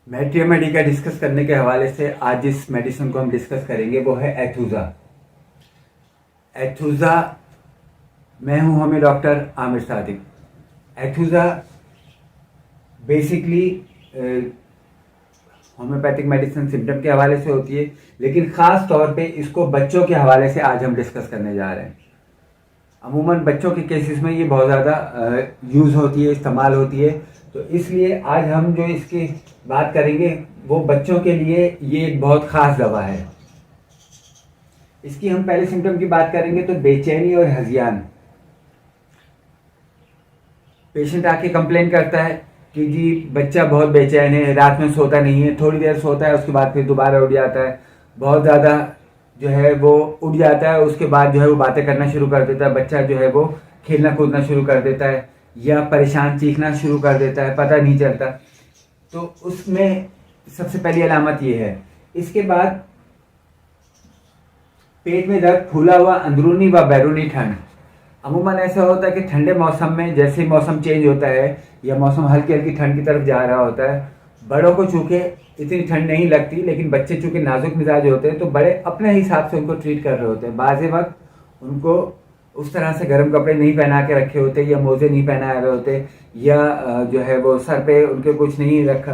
मेट्रियोमेडी का डिस्कस करने के हवाले से आज जिस मेडिसिन को हम डिस्कस करेंगे वो है एथुजा। एथुजा मैं हूं हमें doctor Aamir Sadiq. Aethusa basically homeopathic medicine symptom के हवाले से होती है, लेकिन ख़ास तौर पे इसको बच्चों के हवाले से आज हम डिस्कस करने जा रहे हैं। अमूमन बच्चों के केसेस में ये बहुत ज़्यादा यूज़ होती है, इस्तेमाल होती है, तो इसलिए आज हम जो इसकी बात करेंगे वो बच्चों के लिए ये एक बहुत ख़ास दवा है। इसकी हम पहले सिम्टम की बात करेंगे तो बेचैनी और हज़ियान। पेशेंट आके कंप्लेन करता है कि जी बच्चा बहुत बेचैन है, रात में सोता नहीं है, थोड़ी देर सोता है उसके बाद फिर दोबारा उठ जाता है, बहुत ज़्यादा जो है वो उठ जाता है, उसके बाद जो है वो बातें करना शुरू कर देता है, बच्चा जो है वो खेलना कूदना शुरू कर देता है या परेशान चीखना शुरू कर देता है, पता नहीं चलता। तो उसमें सबसे पहली अलामत ये है। इसके बाद पेट में दर्द, फूला हुआ अंदरूनी व बैरूनी ठंड। अमूमन ऐसा होता है कि ठंडे मौसम में जैसे ही मौसम चेंज होता है या मौसम हल्की हल्की ठंड की तरफ जा रहा होता है, बड़ों को चूँकि इतनी ठंड नहीं लगती, लेकिन बच्चे चूँकि नाजुक मिजाज होते हैं तो बड़े अपने हिसाब से उनको ट्रीट कर रहे होते हैं। बाज़ वक्त उनको उस तरह से गर्म कपड़े नहीं पहना के रखे होते या मोजे नहीं पहना रहे होते या जो है वो सर पे उनके कुछ नहीं रखा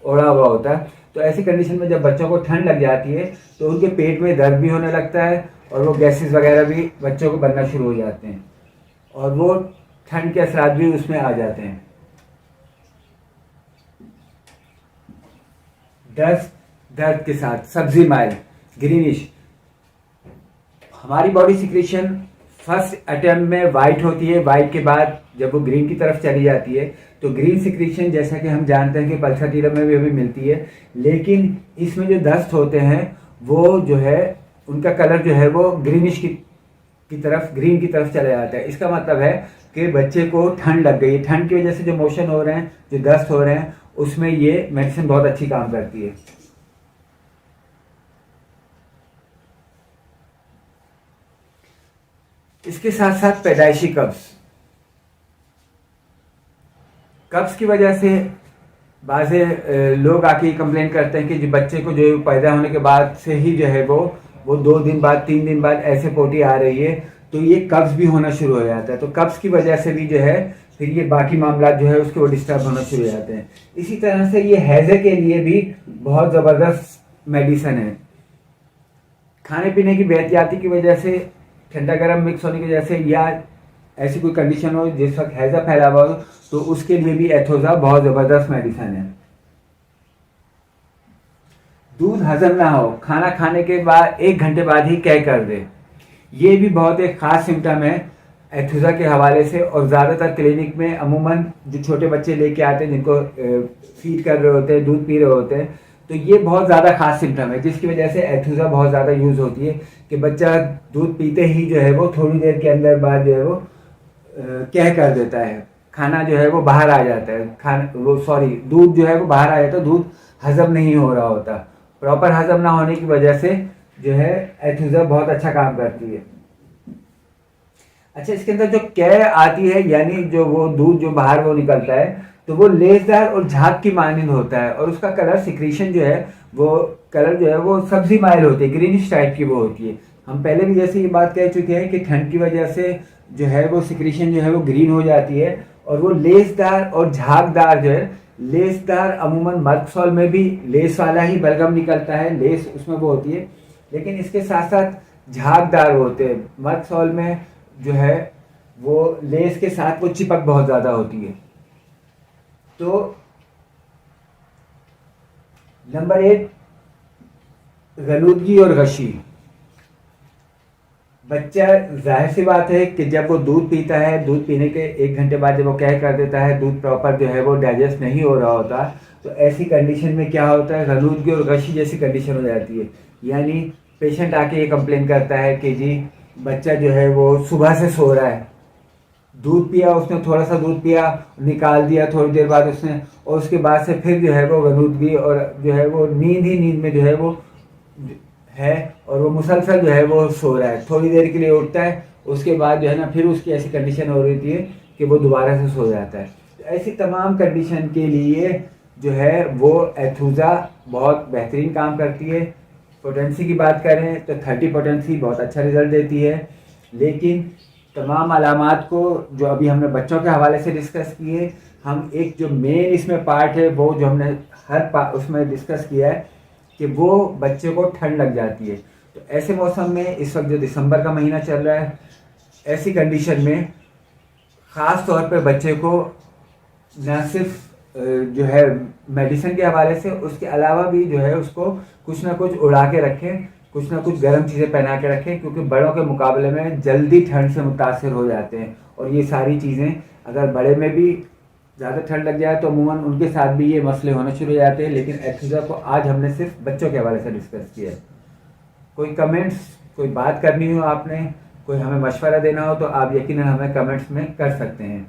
ओढ़ा हुआ होता। तो ऐसी कंडीशन में जब बच्चों को ठंड लग जाती है तो उनके पेट में दर्द भी होने लगता है और वो गैसेस वगैरह भी बच्चों को बनना शुरू हो जाते हैं और वो ठंड के असरात भी उसमें आ जाते हैं। दर्द के साथ सब्जी माइल, ग्रीनिश। हमारी बॉडी सिक्रेशन फर्स्ट अटेम्प्ट में वाइट होती है, वाइट के बाद जब वो ग्रीन की तरफ चली जाती है तो ग्रीन सिक्रेशन जैसा कि हम जानते हैं कि पल्साटीरम में भी हमें मिलती है, लेकिन इसमें जो दस्त होते हैं वो जो है उनका कलर जो है वो ग्रीनिश की तरफ, ग्रीन की तरफ चला जाता है। इसका मतलब है कि बच्चे को ठंड लग गई है, ठंड की वजह से जो मोशन हो रहे हैं, जो दस्त हो रहे हैं, उसमें ये मेडिसिन बहुत अच्छी काम करती है। इसके साथ साथ पैदाइशी कब्ज की वजह से बाज़े लोग आके कंप्लेन करते हैं कि जो बच्चे को जो पैदा होने के बाद से ही जो है वो 2 दिन बाद 3 दिन बाद ऐसे पोटी आ रही है, तो ये कब्ज भी होना शुरू हो जाता है। तो कब्ज की वजह से भी जो है फिर ये बाकी मामला जो है उसके वो डिस्टर्ब होना शुरू हो जाते हैं। इसी तरह से ये हैज़े के लिए भी बहुत ज़बरदस्त मेडिसिन है। खाने पीने की बेहतियाती की वजह से, ठंडा गर्म मिक्स होने की वजह से या ऐसी कोई कंडीशन हो जिस वक्त हैज़ा फैला हुआ हो, तो उसके लिए भी एथोजा बहुत ज़बरदस्त मेडिसिन है। दूध हजम ना हो, खाना खाने के बाद 1 घंटे बाद ही कह कर दे, ये भी बहुत एक ख़ास सिम्टम है एथुजा के हवाले से। और ज़्यादातर क्लिनिक में अमूमन जो छोटे बच्चे लेके आते हैं जिनको फीड कर रहे होते हैं, दूध पी रहे होते हैं, तो ये बहुत ज़्यादा ख़ास सिम्टम है जिसकी वजह से एथुजा बहुत ज़्यादा यूज़ होती है कि बच्चा दूध पीते ही जो है वो थोड़ी देर के अंदर बाद जो है वो कह कर देता है, खाना जो है वो बाहर आ जाता है, दूध जो है वो बाहर आ जाता है, दूध हजम नहीं हो रहा होता। प्रॉपर हजम ना होने की वजह से जो है एथुजा बहुत अच्छा काम करती है। अच्छा, इसके अंदर जो कै आती है यानी जो वो दूध जो बाहर वो निकलता है तो वो लेसदार और झाग की मानिंद होता है और उसका कलर सिक्रीशन जो है वो कलर जो है वो सब्जी माइल होती है, ग्रीनिश टाइप की वो होती है। हम पहले भी जैसे ये बात कह चुके हैं कि ठंड की वजह से जो है वो सिक्रीशन जो है वो ग्रीन हो जाती है और वो लेसदार और झागदार जो है, लेसदार अमूमन मर्द सॉल में भी लेस वाला ही बलगम निकलता है, लेस उसमें वो होती है, लेकिन इसके साथ साथ झागदार होते हैं। मर्द सॉल में जो है वो लेस के साथ वो चिपक बहुत ज़्यादा होती है। तो नंबर 1 गलूदगी और गशी। बच्चा जाहिर सी बात है कि जब वो दूध पीता है, दूध पीने के 1 घंटे बाद जब वो कह कर देता है, दूध प्रॉपर जो है वो डाइजेस्ट नहीं हो रहा होता, तो ऐसी कंडीशन में क्या होता है, गलूदगी और गशी जैसी कंडीशन हो जाती है। यानी पेशेंट आके ये कंप्लेन करता है कि जी बच्चा जो है वो सुबह से सो रहा है, दूध पिया उसने, थोड़ा सा दूध पिया, निकाल दिया थोड़ी देर बाद उसने, और उसके बाद से फिर जो है वो गलूदगी और जो है वो नींद ही नींद में जो है वो है और वो मुसलसल जो है वो सो रहा है, थोड़ी देर के लिए उठता है, उसके बाद जो है ना फिर उसकी ऐसी कंडीशन हो रही थी कि वो दोबारा से सो जाता है। तो ऐसी तमाम कंडीशन के लिए जो है वो एथुजा बहुत बेहतरीन काम करती है। पोटेंसी की बात करें तो 30 पोटेंसी बहुत अच्छा रिजल्ट देती है, लेकिन तमाम अलामात को जो अभी हमने बच्चों के हवाले से डिस्कस किए, हम एक जो मेन इसमें पार्ट है वो जो हमने उसमें डिस्कस किया है कि वो बच्चे को ठंड लग जाती है। तो ऐसे मौसम में इस वक्त जो दिसंबर का महीना चल रहा है, ऐसी कंडीशन में ख़ास तौर पे बच्चे को न सिर्फ जो है मेडिसिन के हवाले से, उसके अलावा भी जो है उसको कुछ ना कुछ उड़ा के रखें, कुछ ना कुछ गर्म चीज़ें पहना के रखें, क्योंकि बड़ों के मुकाबले में जल्दी ठंड से मुतासर हो जाते हैं। और ये सारी चीज़ें अगर बड़े में भी ज़्यादा ठंड लग जाए तो अमूमन उनके साथ भी ये मसले होने शुरू हो जाते हैं, लेकिन एथुजा को आज हमने सिर्फ बच्चों के हवाले से डिस्कस किया है। कोई कमेंट्स, कोई बात करनी हो आपने, कोई हमें मशवरा देना हो तो आप यकीनन हमें कमेंट्स में कर सकते हैं।